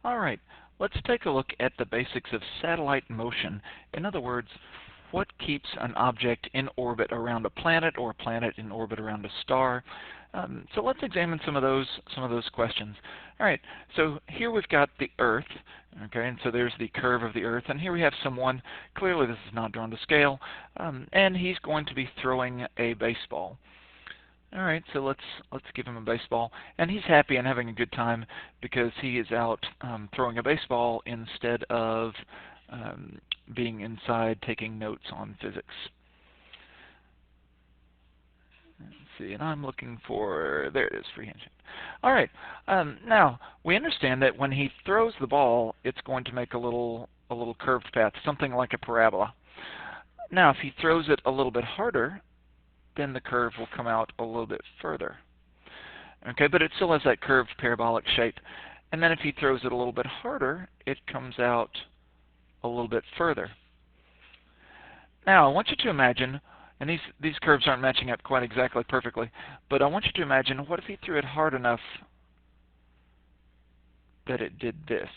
All right, let's take a look at the basics of satellite motion. In other words, what keeps an object in orbit around a planet or a planet in orbit around a star? So let's examine some of those questions. All right, so here we've got the Earth, okay, and so there's the curve of the Earth, and here we have someone. Clearly, this is not drawn to scale, and he's going to be throwing a baseball. All right, so let's give him a baseball, and he's happy and having a good time because he is out throwing a baseball instead of being inside taking notes on physics. Let's see, and I'm looking for, there it is, freehand shape. All right, now we understand that when he throws the ball, it's going to make a little curved path, something like a parabola. Now, if he throws it a little bit harder, then the curve will come out a little bit further. Okay, but it still has that curved parabolic shape. And then if he throws it a little bit harder, it comes out a little bit further. Now, I want you to imagine, and these curves aren't matching up quite exactly perfectly, but I want you to imagine, what if he threw it hard enough that it did this?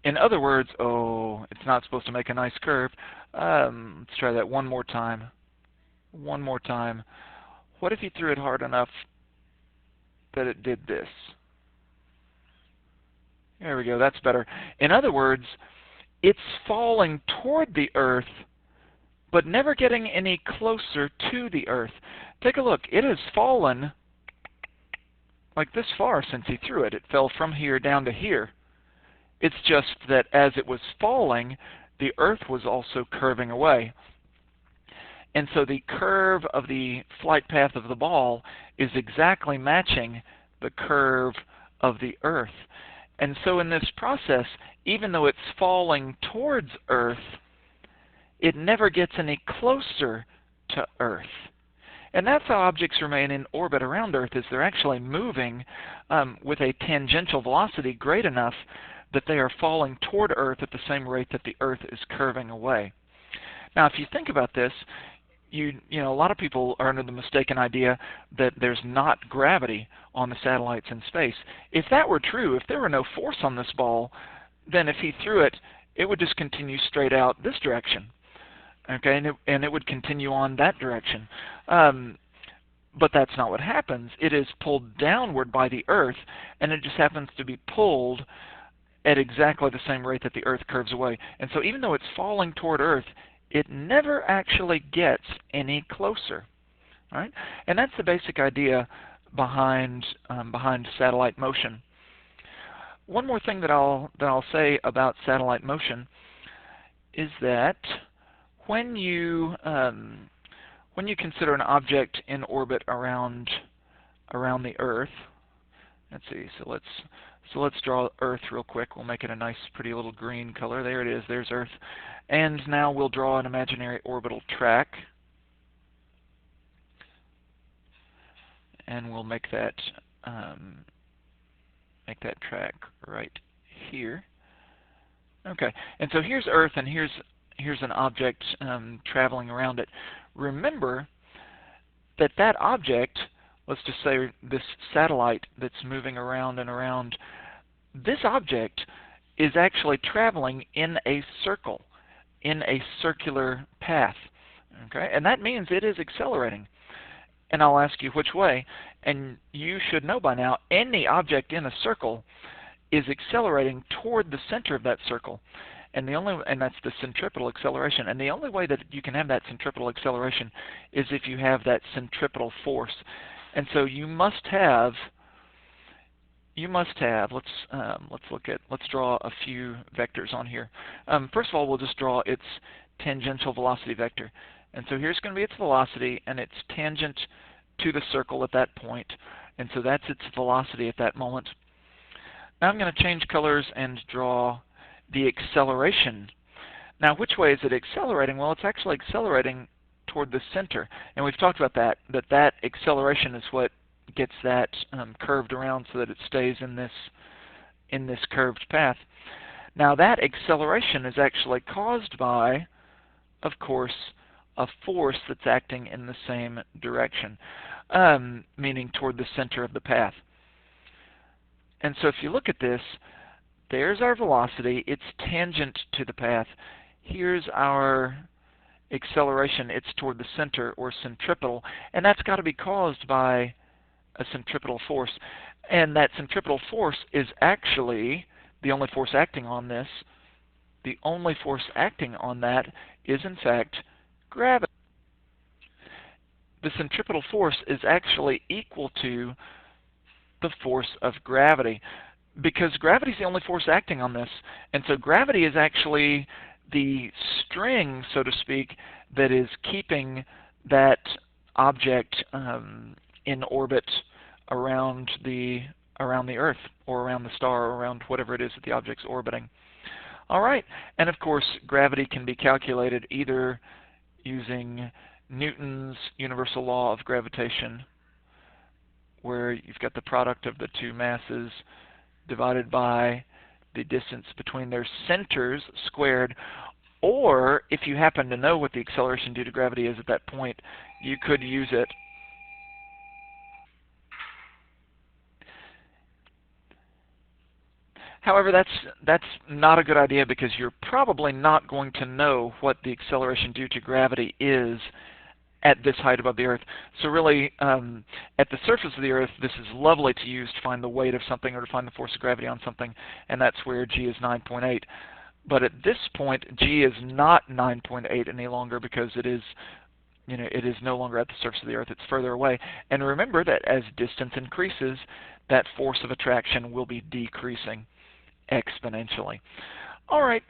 In other words, oh, it's not supposed to make a nice curve. Let's try that one more time. One more time. What if he threw it hard enough that it did this? There we go, that's better. In other words, it's falling toward the Earth, but never getting any closer to the Earth. Take a look. It has fallen like this far since he threw it. It fell from here down to here. It's just that as it was falling, the Earth was also curving away. And so the curve of the flight path of the ball is exactly matching the curve of the Earth. And so in this process, even though it's falling towards Earth, it never gets any closer to Earth. And that's how objects remain in orbit around Earth, is they're actually moving with a tangential velocity great enough that they are falling toward Earth at the same rate that the Earth is curving away. Now, if you think about this, you know, a lot of people are under the mistaken idea that there's not gravity on the satellites in space. If that were true, if there were no force on this ball, then if he threw it, it would just continue straight out this direction, okay, and it would continue on that direction. But that's not what happens. It is pulled downward by the Earth, and it just happens to be pulled at exactly the same rate that the Earth curves away. And so even though it's falling toward Earth, it never actually gets any closer. All right? And that's the basic idea behind satellite motion. One more thing that I'll say about satellite motion is that when you consider an object in orbit around the Earth, let's see. So let's draw Earth real quick. We'll make it a nice, pretty little green color. There it is. There's Earth. And now we'll draw an imaginary orbital track. And we'll make that track right here. Okay. And so here's Earth, and here's an object traveling around it. Remember that object, let's just say this satellite that's moving around and around, this object is actually traveling in a circle, in a circular path. Okay? And that means it is accelerating. And I'll ask you which way, and you should know by now, any object in a circle is accelerating toward the center of that circle. And that's the centripetal acceleration. And the only way that you can have that centripetal acceleration is if you have that centripetal force. And so you must have. Let's draw a few vectors on here. First of all, we'll just draw its tangential velocity vector. And so here's going to be its velocity, and it's tangent to the circle at that point. And so that's its velocity at that moment. Now I'm going to change colors and draw the acceleration. Now, which way is it accelerating? Well, it's actually accelerating toward the center. And we've talked about that acceleration is what gets that curved around so that it stays in this curved path. Now, that acceleration is actually caused by, of course, a force that's acting in the same direction, meaning toward the center of the path. And so if you look at this, there's our velocity. It's tangent to the path. Here's our acceleration. It's toward the center, or centripetal, and that's got to be caused by a centripetal force. And that centripetal force is actually the only force acting on this. The only force acting on that is, in fact, gravity. The centripetal force is actually equal to the force of gravity, because gravity is the only force acting on this. And so gravity is actually the string, so to speak, that is keeping that object in orbit around the Earth, or around the star, or around whatever it is that the object's orbiting. All right, and of course gravity can be calculated either using Newton's universal law of gravitation, where you've got the product of the two masses divided by the distance between their centers squared, or if you happen to know what the acceleration due to gravity is at that point, you could use it. However, that's not a good idea, because you're probably not going to know what the acceleration due to gravity is at this height above the Earth. So really, at the surface of the Earth, this is lovely to use to find the weight of something, or to find the force of gravity on something, and that's where g is 9.8. But at this point, g is not 9.8 any longer, because it is no longer at the surface of the Earth. It's further away. And remember that as distance increases, that force of attraction will be decreasing exponentially. All right,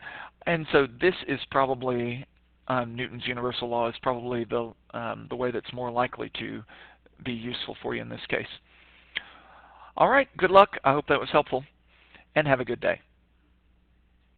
and so this is probably Newton's universal law is probably the way that's more likely to be useful for you in this case. All right, good luck. I hope that was helpful, and have a good day.